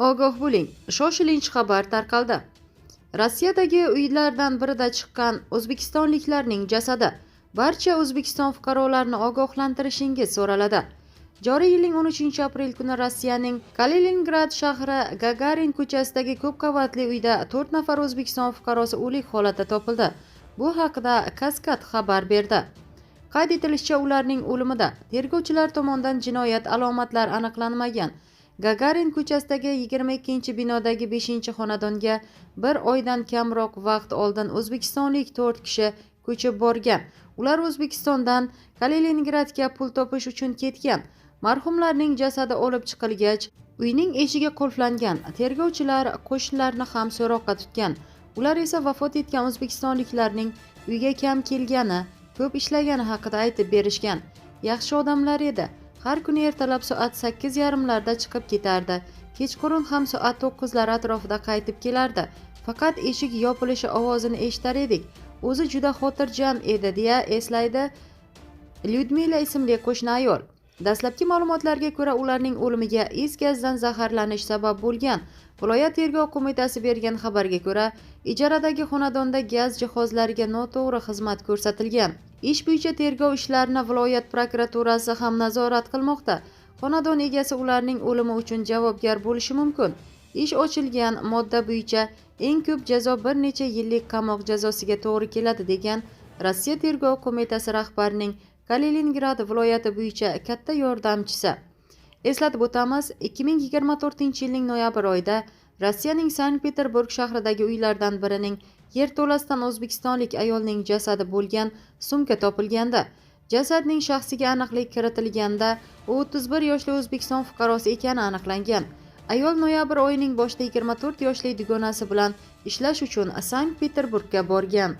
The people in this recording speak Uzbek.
Ogoh bo'ling, shoshilinch xabar tarqaldi. Rossiyadagi uylardan birida chiqqan o'zbekistonliklarning jasadi barcha O'zbekiston fuqarolarini ogohlantirishingiz so'raladi. Joriy yilning 13-aprel kuni Rossiyaning Kaliningrad shahri Gagarin ko'chasidagi ko'p qavatli uyda 4 nafar O'zbekiston fuqarosi o'lik holatda topildi. Bu haqida Kaskad xabar berdi. Qayd etilishicha, ularning o'limida tergovchilar tomonidan jinoyat alomatlari aniqlanmagan. Gagarin ko'chasidagi 22-binodagi 5-xonadonga bir oydan kamroq vaqt oldin o'zbekistonlik 4 kishi ko'chib borgan. Ular O'zbekistondan Kaliningradga pul topish uchun ketgan. Marhumlarning jasadi olib chiqilgach, uyning eshigi qulflangan. Tergovchilar qo'shnilarni ham so'roqqa tutgan. Ular esa vafot etgan o'zbekistonliklarning uyga kam kelgani, ko'p ishlagani haqida aytib berishgan. Yaxshi odamlar edi. Har kuni ertalab soat 8:30larda chiqib ketardi. Kechqurun ham soat 9lar atrofida qaytib kelardi. Faqat eshik yopilishi ovozini eshitar edik. O'zi juda xotirjam edi, deya eslaydi Lyudmila ismli qo'shni ayol. Dastlabki ma'lumotlarga ko'ra, ularning o'limiga is gazdan zaharlanish sabab bo'lgan. Viloyat tergov qo'mitasi bergan xabarga ko'ra, ijaradagi xonadonda gaz jihozlariga noto'g'ri xizmat ko'rsatilgan. Ish bo'yicha tergov ishlarini viloyat prokuraturasi ham nazorat qilmoqda. Xonadon egasi ularning o'limi uchun javobgar bo'lishi mumkin. Ish ochilgan modda bo'yicha eng ko'p jazo bir necha yillik qamoq jazosiga to'g'ri keladi, degan Rossiya tergov qo'mitasi rahbarining Kaliningrad viloyati bo'yicha katta yordamchisi. Eslatib o'tamiz, 2024-yilning noyabr oyida Rossiyaning Sankt-Peterburg shahridagi uylardan birining yerto'lasidan o'zbekistonlik ayolning jasadi bo'lgan sumka topilganda, jasadning shaxsiga aniqlik kiritilganda, u 31 yoshli O'zbekiston fuqarosi ekani aniqlangan. Ayol noyabr oyining boshida 24 yoshli dugonasi bilan ishlash uchun Sankt-Peterburgga borgan.